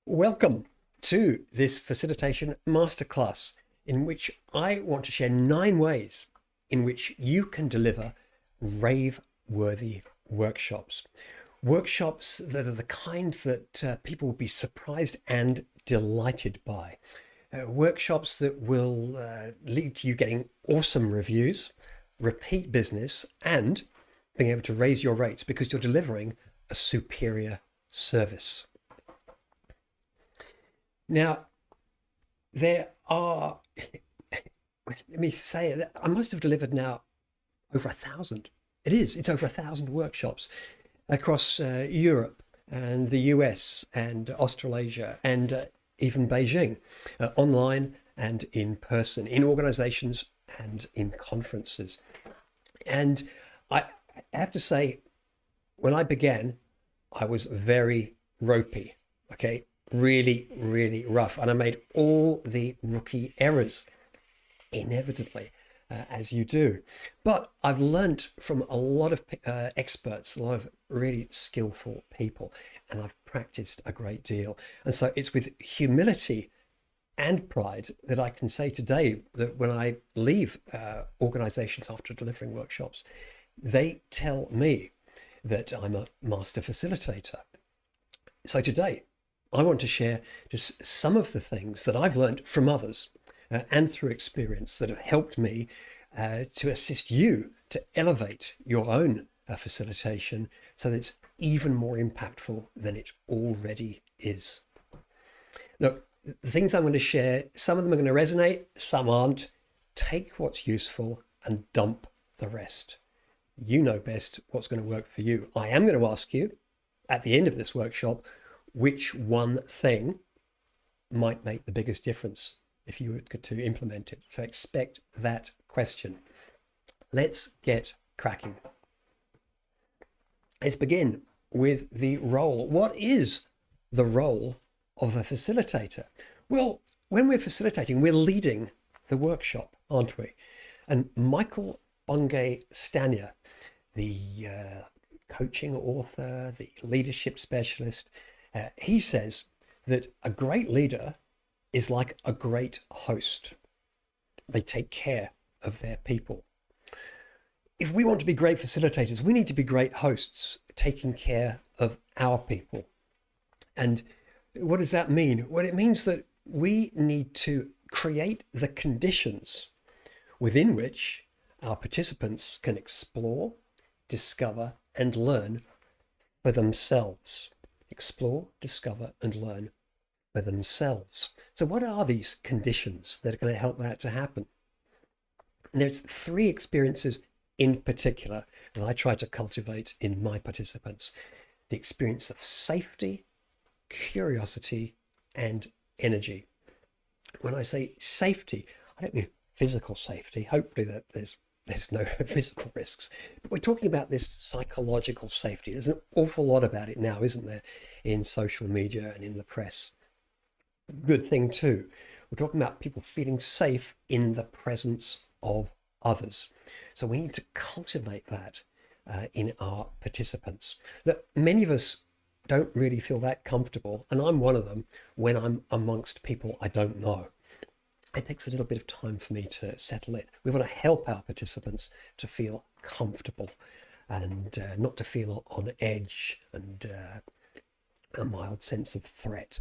Welcome to this facilitation masterclass, in which I want to share 9 ways in which you can deliver rave-worthy workshops. Workshops that are the kind that people will be surprised and delighted by. Workshops that will lead to you getting awesome reviews, repeat business, and being able to raise your rates because you're delivering a superior service. Now, there are, let me say that I must have delivered now over 1,000. It's over 1,000 workshops across Europe and the US and Australasia and even Beijing, online and in person, in organizations and in conferences. And I have to say, when I began, I was very ropey, okay? Really, really rough. And I made all the rookie errors, inevitably, as you do. But I've learnt from a lot of experts, a lot of really skillful people, and I've practiced a great deal. And so it's with humility and pride that I can say today that when I leave organizations after delivering workshops, they tell me that I'm a master facilitator. So today, I want to share just some of the things that I've learned from others and through experience that have helped me to assist you to elevate your own facilitation so that it's even more impactful than it already is. Look, the things I'm going to share, some of them are going to resonate, some aren't. Take what's useful and dump the rest. You know best what's going to work for you. I am going to ask you at the end of this workshop, which one thing might make the biggest difference if you were to implement it. So expect that question. Let's get cracking. Let's begin with the role. What is the role of a facilitator? Well, when we're facilitating, we're leading the workshop, aren't we? And Michael Bungay Stanier, the coaching author, the leadership specialist, he says that a great leader is like a great host. They take care of their people. If we want to be great facilitators, we need to be great hosts, taking care of our people. And what does that mean? Well, it means that we need to create the conditions within which our participants can explore, discover, and learn for themselves. Explore, discover, and learn for themselves. So what are these conditions that are going to help that to happen? And there's 3 experiences in particular that I try to cultivate in my participants. The experience of safety, curiosity, and energy. When I say safety, I don't mean physical safety. Hopefully that there's no physical risks. But we're talking about this psychological safety. There's an awful lot about it now, isn't there, in social media and in the press. Good thing too. We're talking about people feeling safe in the presence of others. So we need to cultivate that in our participants. Look, many of us don't really feel that comfortable, and I'm one of them, when I'm amongst people I don't know. It takes a little bit of time for me to settle in. We want to help our participants to feel comfortable and not to feel on edge and a mild sense of threat,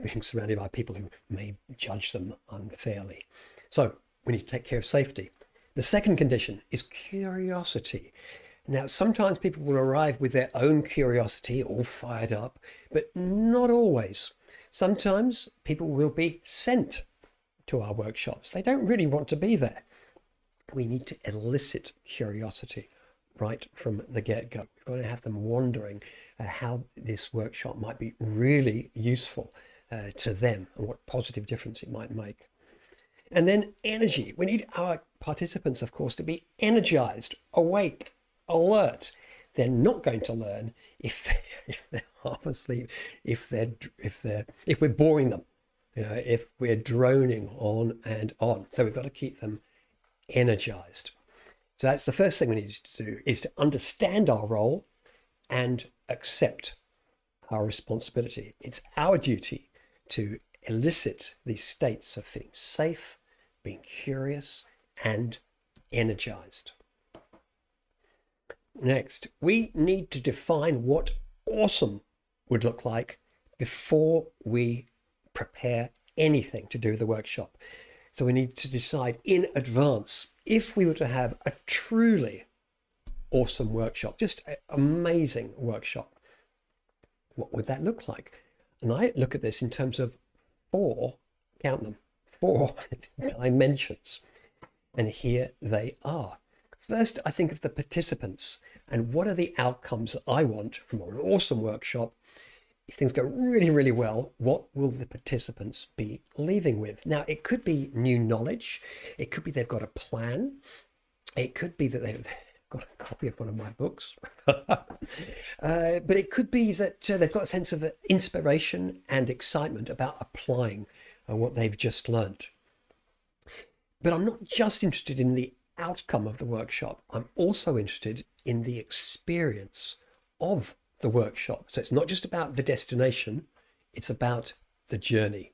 being surrounded by people who may judge them unfairly. So we need to take care of safety. The second condition is curiosity. Now, sometimes people will arrive with their own curiosity all fired up, but not always. Sometimes people will be sent to our workshops. They don't really want to be there. We need to elicit curiosity right from the get-go. We've got to have them wondering how this workshop might be really useful to them and what positive difference it might make. And then energy. We need our participants, of course, to be energized, awake, alert. They're not going to learn if they're half asleep, if we're boring them. If we're droning on and on. So we've got to keep them energized. So that's the first thing we need to do, is to understand our role and accept our responsibility. It's our duty to elicit these states of feeling safe, being curious, and energized. Next, we need to define what awesome would look like before we prepare anything to do the workshop. So we need to decide in advance, if we were to have a truly awesome workshop, just an amazing workshop, what would that look like? And I look at this in terms of four dimensions. And here they are. First, I think of the participants and what are the outcomes I want from an awesome workshop. If things go really, really well, what will the participants be leaving with? Now, it could be new knowledge. It could be they've got a plan. It could be that they've got a copy of one of my books. But it could be that they've got a sense of inspiration and excitement about applying what they've just learned. But I'm not just interested in the outcome of the workshop. I'm also interested in the experience of the workshop. So it's not just about the destination, it's about the journey.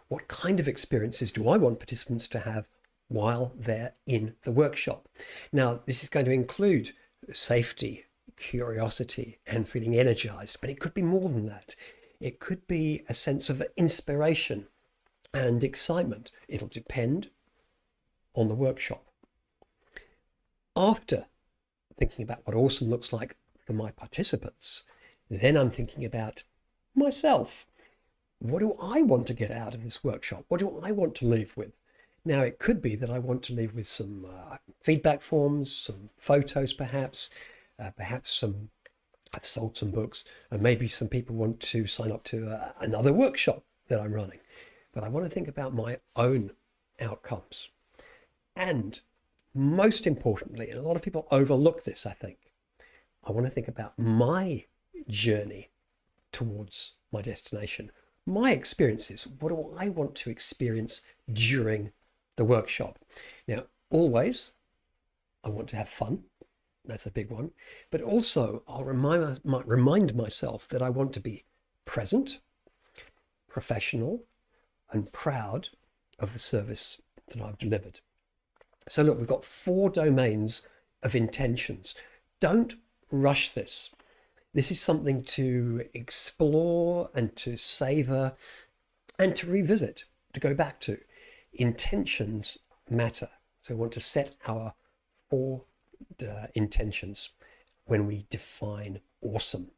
What kind of experiences do I want participants to have while they're in the workshop? Now, this is going to include safety, curiosity, and feeling energized, but it could be more than that. It could be a sense of inspiration and excitement. It'll depend on the workshop. After thinking about what awesome looks like for my participants, then I'm thinking about myself. What do I want to get out of this workshop? What do I want to leave with? Now, it could be that I want to leave with some feedback forms, some photos perhaps some, I've sold some books, and maybe some people want to sign up to another workshop that I'm running. But I want to think about my own outcomes. And most importantly, and a lot of people overlook this, I think, I want to think about my journey towards my destination, my experiences. What do I want to experience during the workshop? Now, always, I want to have fun. That's a big one. But also, I'll remind myself that I want to be present, professional, and proud of the service that I've delivered. So look, we've got 4 domains of intentions. Don't rush this. This is something to explore and to savor and to revisit, to go back to. Intentions matter. So we want to set our 4 intentions when we define awesome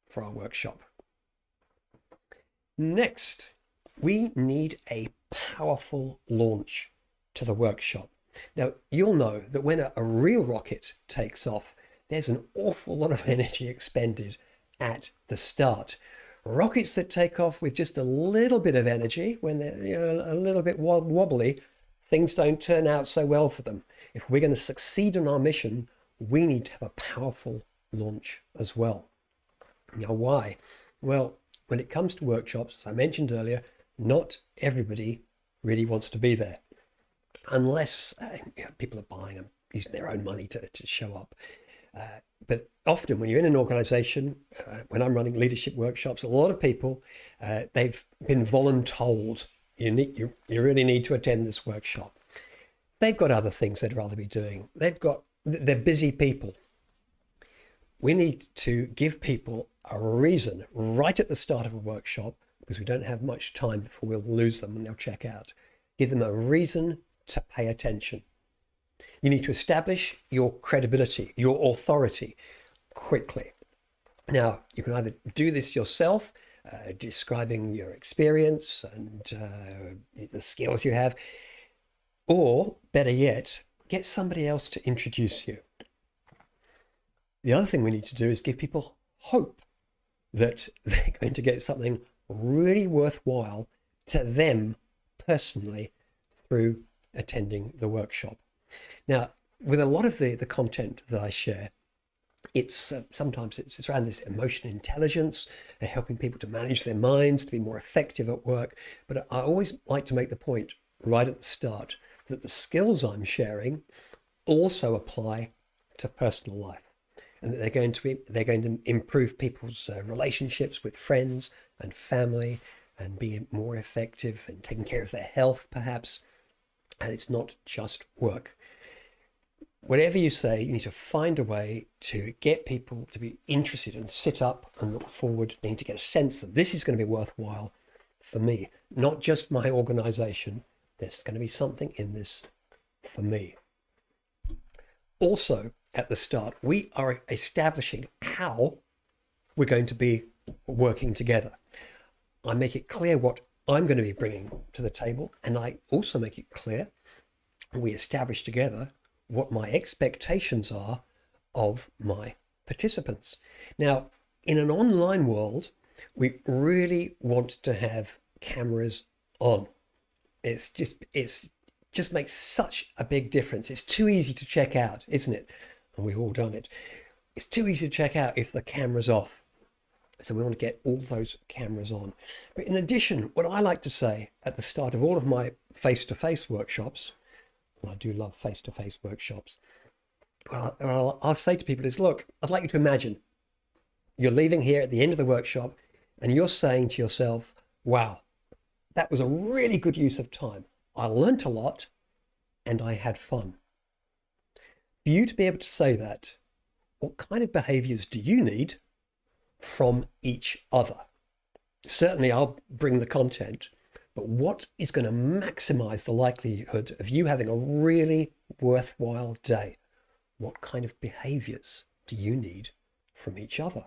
for our workshop. Next, we need a powerful launch to the workshop. Now, you'll know that when a real rocket takes off, there's an awful lot of energy expended at the start. Rockets that take off with just a little bit of energy, when they're a little bit wobbly, things don't turn out so well for them. If we're going to succeed in our mission, we need to have a powerful launch as well. Now, why? Well, when it comes to workshops, as I mentioned earlier, not everybody really wants to be there. Unless people are buying and using their own money to show up. But often when you're in an organization, when I'm running leadership workshops, a lot of people, they've been voluntold, you really need to attend this workshop. They've got other things they'd rather be doing. They're busy people. We need to give people a reason right at the start of a workshop, because we don't have much time before we'll lose them and they'll check out. Give them a reason to pay attention. You need to establish your credibility, your authority quickly. Now, you can either do this yourself, describing your experience and the skills you have, or better yet, get somebody else to introduce you. The other thing we need to do is give people hope that they're going to get something really worthwhile to them personally through attending the workshop. Now, with a lot of the content that I share, it's sometimes it's around this emotional intelligence, helping people to manage their minds, to be more effective at work. But I always like to make the point right at the start that the skills I'm sharing also apply to personal life, and that they're going to improve people's relationships with friends and family, and being more effective and taking care of their health, perhaps. And it's not just work. Whatever you say, you need to find a way to get people to be interested and sit up and look forward. They need to get a sense that this is going to be worthwhile for me, not just my organization. There's going to be something in this for me. Also, at the start, we are establishing how we're going to be working together. I make it clear what I'm going to be bringing to the table, and I also make it clear we establish together what my expectations are of my participants. Now, in an online world, we really want to have cameras on. It just makes such a big difference. It's too easy to check out, isn't it? And we've all done it. It's too easy to check out if the camera's off. So we want to get all those cameras on. But in addition, what I like to say at the start of all of my face-to-face workshops, and I do love face-to-face workshops, well, I'll say to people is, look, I'd like you to imagine you're leaving here at the end of the workshop and you're saying to yourself, wow, that was a really good use of time. I learnt a lot and I had fun. For you to be able to say that, what kind of behaviors do you need from each other? Certainly I'll bring the content, but what is going to maximize the likelihood of you having a really worthwhile day? What kind of behaviors do you need from each other?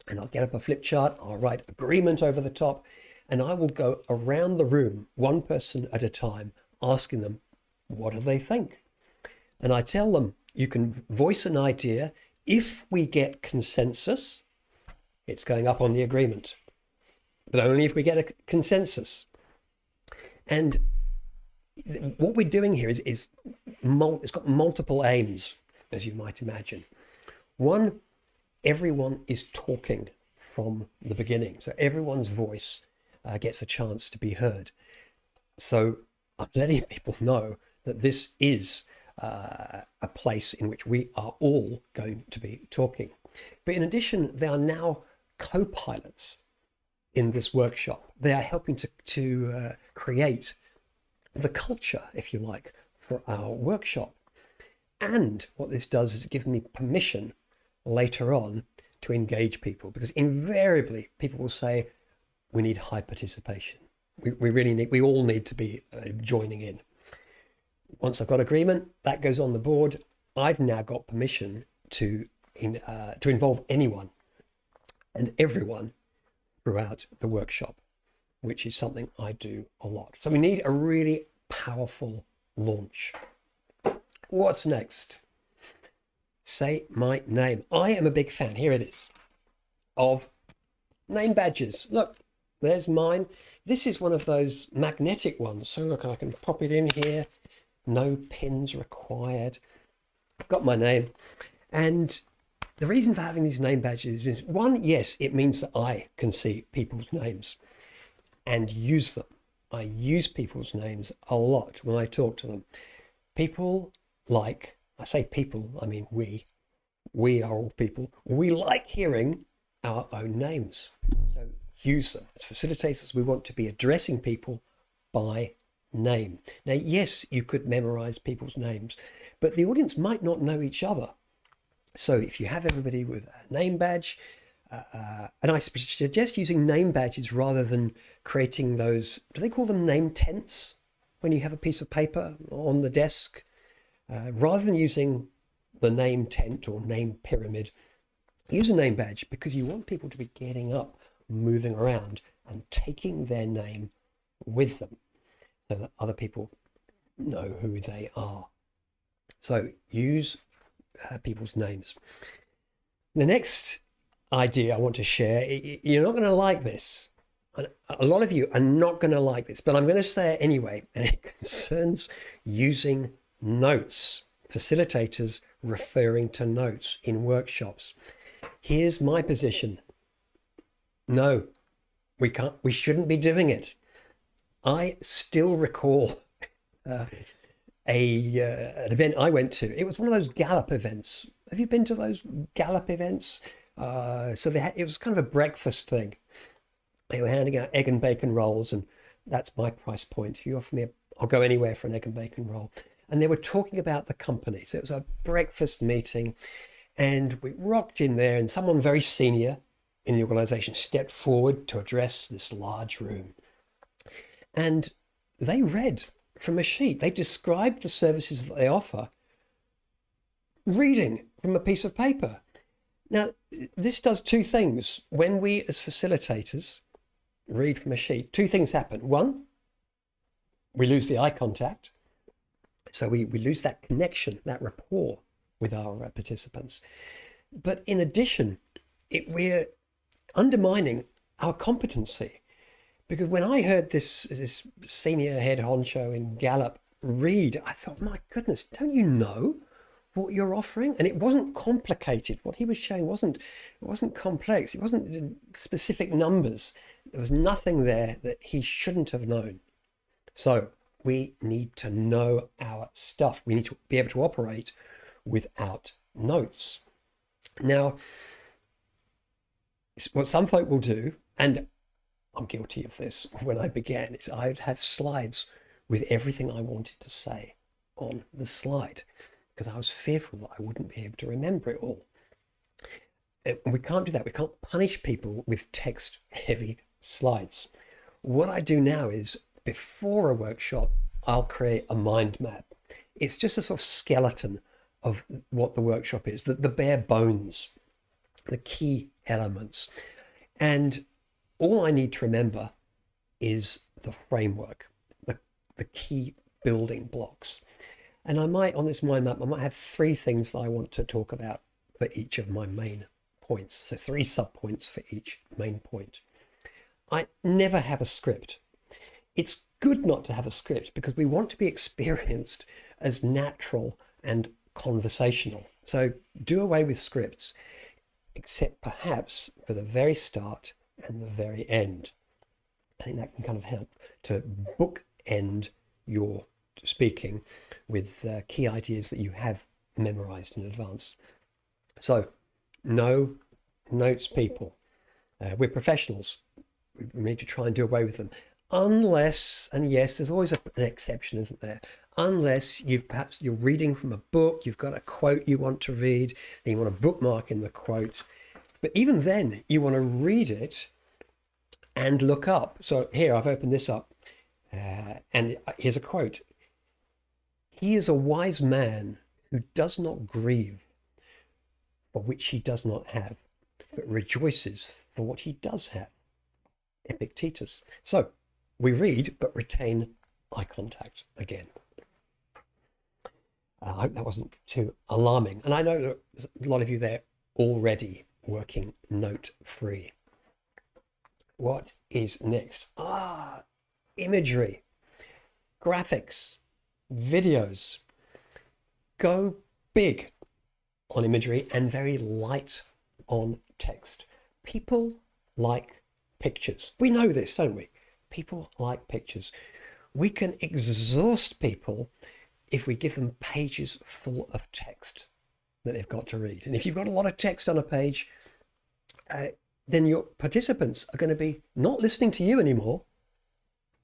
And I'll get up a flip chart, I'll write agreement over the top, and I will go around the room, one person at a time, asking them, what do they think? And I tell them, you can voice an idea. If we get consensus, it's going up on the agreement, but only if we get a consensus. And what we're doing here is it's got multiple aims, as you might imagine. One, everyone is talking from the beginning, so everyone's voice gets a chance to be heard. So I'm letting people know that this is a place in which we are all going to be talking. But in addition, there are now co-pilots in this workshop. They are helping to create the culture, if you like, for our workshop. And what this does is give me permission later on to engage people, because invariably people will say, we need high participation. We all need to be joining in. Once I've got agreement, that goes on the board. I've now got permission to involve anyone and everyone throughout the workshop, which is something I do a lot. So we need a really powerful launch. What's next? Say my name. I am a big fan, here it is, of name badges. Look, there's mine. This is one of those magnetic ones. So look, I can pop it in here. No pins required. I've got my name. And the reason for having these name badges is, one, yes, it means that I can see people's names and use them. I use people's names a lot when I talk to them. People like, I say people, I mean we are all people. We like hearing our own names. So use them. As facilitators, we want to be addressing people by name. Now, yes, you could memorize people's names, but the audience might not know each other. So if you have everybody with a name badge, and I suggest using name badges rather than creating those, do they call them name tents? When you have a piece of paper on the desk, rather than using the name tent or name pyramid, use a name badge, because you want people to be getting up, moving around and taking their name with them so that other people know who they are. So use people's names. The next idea I want to share, you're not going to like this. A lot of you are not going to like this, but I'm going to say it anyway, and it concerns using notes. Facilitators referring to notes in workshops. Here's my position. No, we shouldn't be doing it. I still recall an event I went to. It was one of those Gallup events. Have you been to those Gallup events? It was kind of a breakfast thing. They were handing out egg and bacon rolls, and that's my price point. If you offer me, I'll go anywhere for an egg and bacon roll. And they were talking about the company. So it was a breakfast meeting, and we rocked in there, and someone very senior in the organization stepped forward to address this large room. And they read from a sheet. They described the services that they offer, reading from a piece of paper. Now, this does two things. When we as facilitators read from a sheet, two things happen. One, we lose the eye contact. So we lose that connection, that rapport with our participants. But in addition, we're undermining our competency. Because when I heard this senior head honcho in Gallup read, I thought, my goodness, don't you know what you're offering? And it wasn't complicated. What he was showing wasn't complex. It wasn't specific numbers. There was nothing there that he shouldn't have known. So we need to know our stuff. We need to be able to operate without notes. Now, what some folk will do, and I'm guilty of this when I began, is I'd have slides with everything I wanted to say on the slide because I was fearful that I wouldn't be able to remember it all. And we can't do that. We can't punish people with text-heavy slides. What I do now is, before a workshop, I'll create a mind map. It's just a sort of skeleton of what the workshop is, the bare bones, the key elements. And all I need to remember is the framework, the key building blocks. And I might, on this mind map, I might have 3 things that I want to talk about for each of my main points. So 3 sub-points for each main point. I never have a script. It's good not to have a script because we want to be experienced as natural and conversational. So do away with scripts, except perhaps for the very start and the very end. I think that can kind of help to bookend your speaking with key ideas that you have memorized in advance. So no notes, people. We're professionals. We need to try and do away with them. Unless, and yes, there's always an exception, isn't there? Unless you're reading from a book, you've got a quote you want to read, then you want to bookmark in the quote. But even then, you want to read it and look up. So here, I've opened this up, and here's a quote. "He is a wise man who does not grieve for which he does not have, but rejoices for what he does have." Epictetus. So we read, but retain eye contact again. I hope that wasn't too alarming. And I know that there's a lot of you there already working note-free. What is next? Imagery, graphics, videos. Go big on imagery and very light on text. People like pictures. We know this, don't we? People like pictures. We can exhaust people if we give them pages full of text that they've got to read. And if you've got a lot of text on a page, then your participants are going to be not listening to you anymore.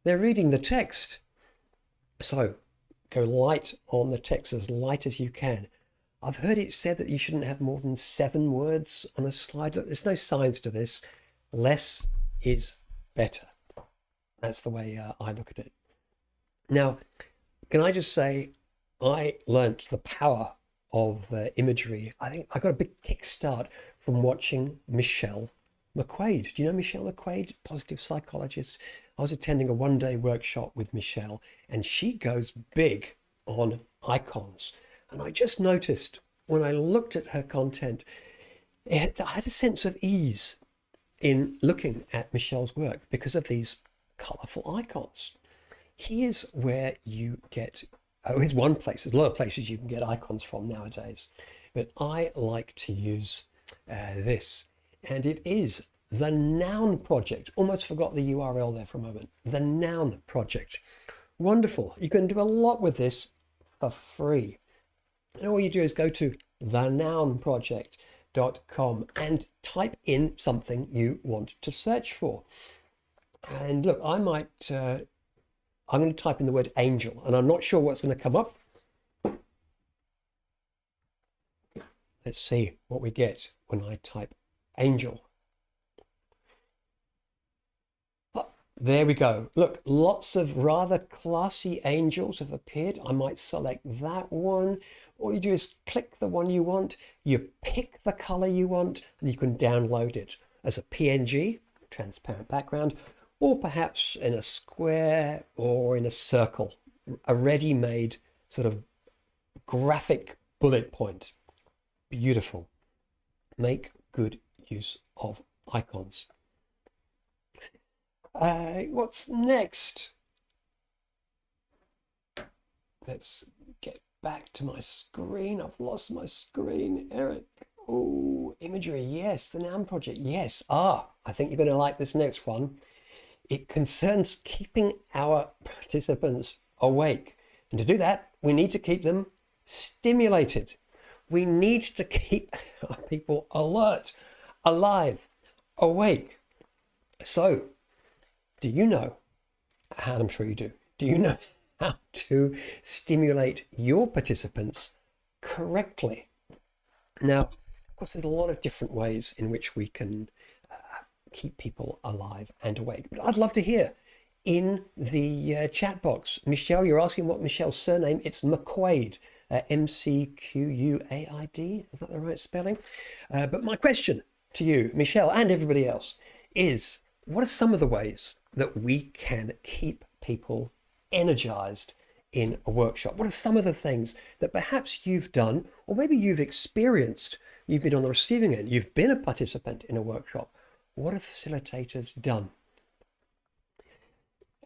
They're reading the text. So go light on the text, as light as you can. I've heard it said that you shouldn't have more than 7 words on a slide. There's no science to this. Less is better. That's the way I look at it. Now, can I just say, I learnt the power of imagery. I think I got a big kickstart from watching Michelle McQuaid. Do you know Michelle McQuaid, positive psychologist? I was attending a one-day workshop with Michelle, and she goes big on icons. And I just noticed when I looked at her content, I had a sense of ease in looking at Michelle's work because of these colourful icons. Here's where you get, here's one place, there's a lot of places you can get icons from nowadays, but I like to use this, and it is the Noun Project. Almost forgot the URL there for a moment. The Noun Project. Wonderful. You can do a lot with this for free. And all you do is go to thenounproject.com and type in something you want to search for. And look, I'm going to type in the word angel, and I'm not sure what's going to come up. Let's see what we get when I type angel. Oh, there we go. Look, lots of rather classy angels have appeared. I might select that one. All you do is click the one you want, you pick the color you want, and you can download it as a PNG, transparent background, or perhaps in a square or in a circle, a ready-made sort of graphic bullet point. Beautiful. Make good use of icons. What's next? Let's get back to my screen. I've lost my screen, Eric. Oh, imagery, yes. The Noun Project, yes. I think you're going to like this next one. It concerns keeping our participants awake. And to do that, we need to keep them stimulated. We need to keep our people alert, alive, awake. So, do you know, and I'm sure you do you know how to stimulate your participants correctly? Now, of course, there's a lot of different ways in which we can keep people alive and awake. But I'd love to hear in the chat box. Michelle, you're asking what Michelle's surname. It's McQuaid, M-C-Q-U-A-I-D. Is that the right spelling? But my question to you, Michelle, and everybody else, is what are some of the ways that we can keep people energized in a workshop? What are some of the things that perhaps you've done, or maybe you've experienced? You've been on the receiving end, you've been a participant in a workshop. What have facilitators done?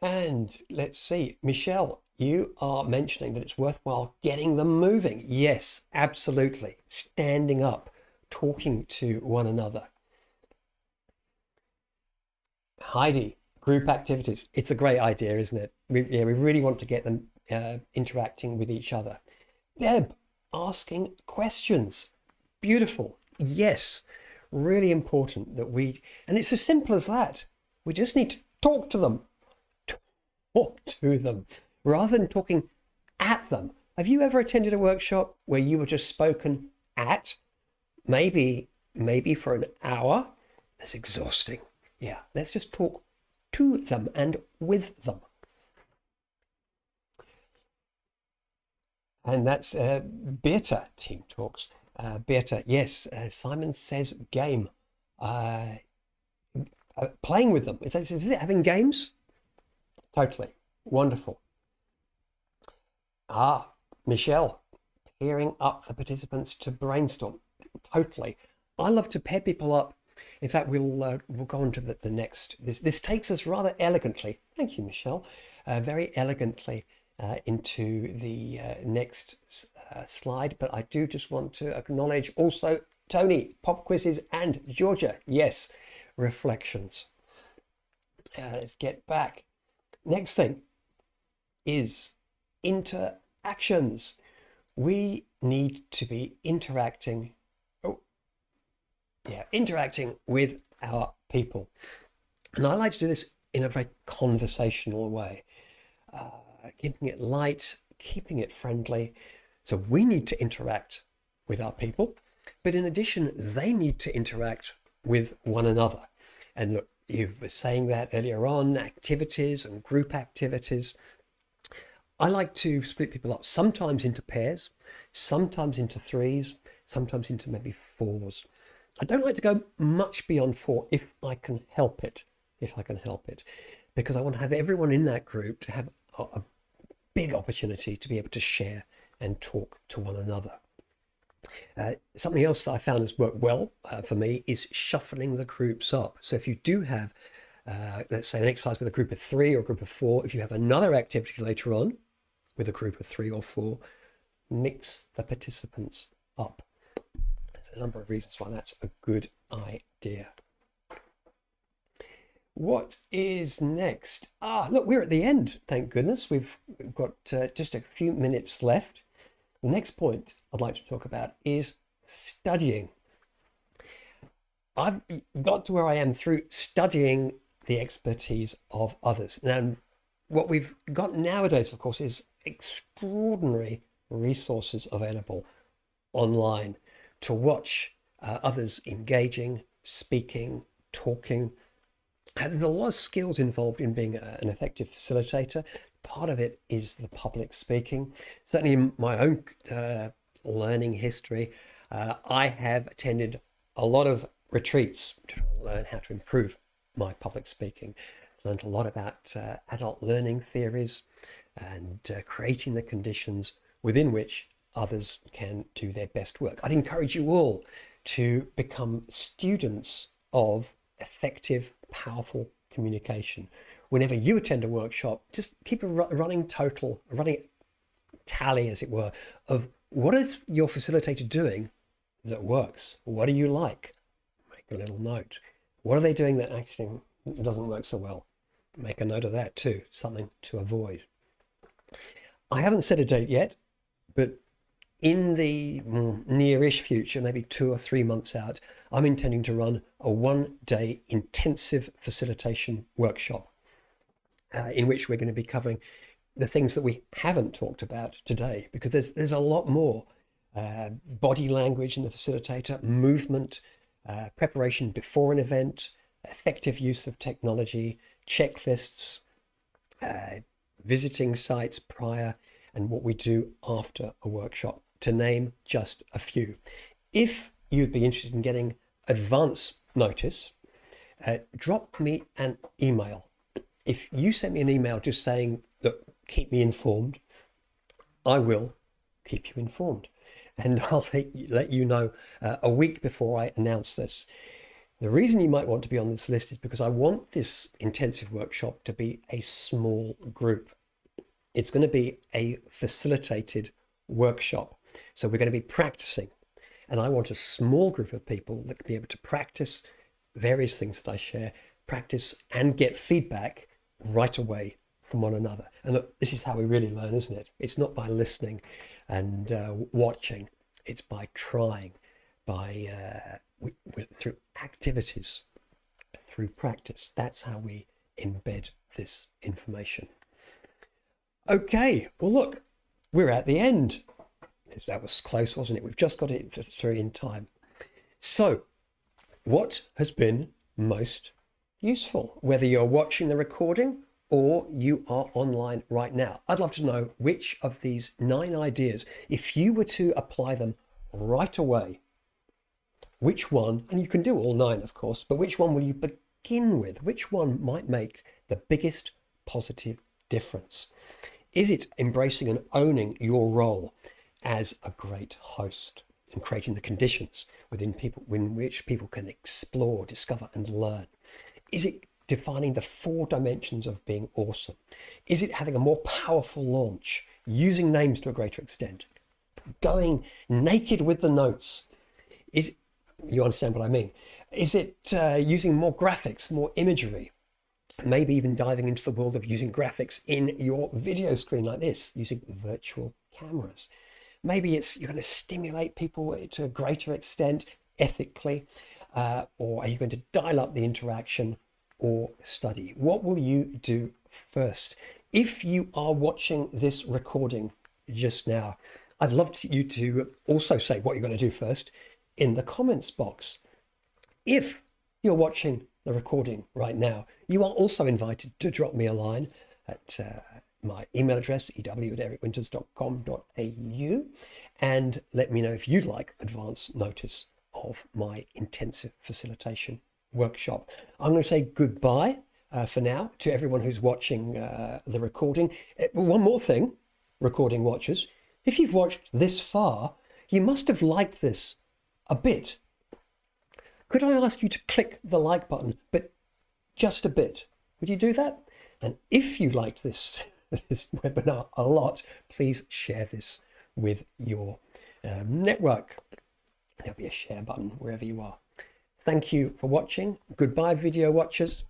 And let's see, Michelle, you are mentioning that it's worthwhile getting them moving. Yes, absolutely. Standing up, talking to one another. Heidi, group activities. It's a great idea, isn't it? We really want to get them interacting with each other. Deb, asking questions. Beautiful. Yes, really important that and it's as simple as that. We just need to talk to them. Talk to them rather than talking at them. Have you ever attended a workshop where you were just spoken at? Maybe for an hour? That's exhausting. Yeah, let's just talk to them and with them. And that's Beata Team Talks. Beata, yes, Simon says game. Playing with them. Is it having games? Totally. Wonderful. Michelle, pairing up the participants to brainstorm. Totally. I love to pair people up. In fact, we'll go on to the next. This takes us rather elegantly. Thank you, Michelle. Very elegantly into the next slide. But I do just want to acknowledge also Tony, pop quizzes, and Georgia. Yes, reflections. Let's get back. Next thing is interactions. We need to be interacting with our people. And I like to do this in a very conversational way, keeping it light, keeping it friendly. So we need to interact with our people, but in addition, they need to interact with one another. And look, you were saying that earlier on, activities and group activities. I like to split people up, sometimes into pairs, sometimes into threes, sometimes into maybe fours. I don't like to go much beyond 4 if I can help it, because I want to have everyone in that group to have a big opportunity to be able to share and talk to one another. Something else that I found has worked well for me is shuffling the groups up. So if you do have, let's say, an exercise with a group of 3 or a group of 4, if you have another activity later on with a group of 3 or 4, mix the participants up. There's a number of reasons why that's a good idea. What is next? Look, we're at the end, thank goodness. We've got just a few minutes left. The next point I'd like to talk about is studying. I've got to where I am through studying the expertise of others. Now, what we've got nowadays, of course, is extraordinary resources available online to watch others engaging, speaking, talking. There's a lot of skills involved in being an effective facilitator. Part of it is the public speaking. Certainly in my own learning history, I have attended a lot of retreats to learn how to improve my public speaking. Learned a lot about adult learning theories and creating the conditions within which others can do their best work. I'd encourage you all to become students of effective, powerful communication. Whenever you attend a workshop, just keep a running tally, as it were, of what is your facilitator doing that works? What do you like? Make a little note. What are they doing that actually doesn't work so well? Make a note of that too, something to avoid. I haven't set a date yet, but in the nearish future, maybe 2 or 3 months out, I'm intending to run a 1-day intensive facilitation workshop in which we're going to be covering the things that we haven't talked about today, because there's a lot more. Body language in the facilitator, movement, preparation before an event, effective use of technology, checklists, visiting sites prior, and what we do after a workshop, to name just a few. If you'd be interested in getting advance notice, drop me an email. If you send me an email just saying that keep me informed, I will keep you informed. And I'll let you know a week before I announce this. The reason you might want to be on this list is because I want this intensive workshop to be a small group. It's going to be a facilitated workshop. So we're going to be practicing. And I want a small group of people that can be able to practice various things that I share, practice and get feedback right away from one another. And look, this is how we really learn, isn't it? It's not by listening and watching. It's by trying, through activities, through practice. That's how we embed this information. Okay, well look, we're at the end. That was close, wasn't it? We've just got it through in time. So, what has been most useful? Whether you're watching the recording or you are online right now, I'd love to know which of these 9 ideas, if you were to apply them right away, which one, and you can do all 9 of course, but which one will you begin with? Which one might make the biggest positive difference? Is it embracing and owning your role as a great host and creating the conditions within which people can explore, discover and learn? Is it defining the 4 dimensions of being awesome? Is it having a more powerful launch, using names to a greater extent, going naked with the notes? You understand what I mean? Is it using more graphics, more imagery? Maybe even diving into the world of using graphics in your video screen like this, using virtual cameras. Maybe you're going to stimulate people to a greater extent ethically, or are you going to dial up the interaction or study? What will you do first? If you are watching this recording just now, I'd love you to also say what you're going to do first in the comments box. If you're watching the recording right now, you are also invited to drop me a line at my email address, ew@ericwinters.com.au, and let me know if you'd like advance notice of my intensive facilitation workshop. I'm going to say goodbye for now to everyone who's watching the recording. One more thing, recording watchers, if you've watched this far, you must have liked this a bit. Could I ask you to click the like button, but just a bit? Would you do that? And if you liked this webinar a lot, please share this with your network. There'll be a share button wherever you are. Thank you for watching. Goodbye, video watchers.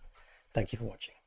Thank you for watching.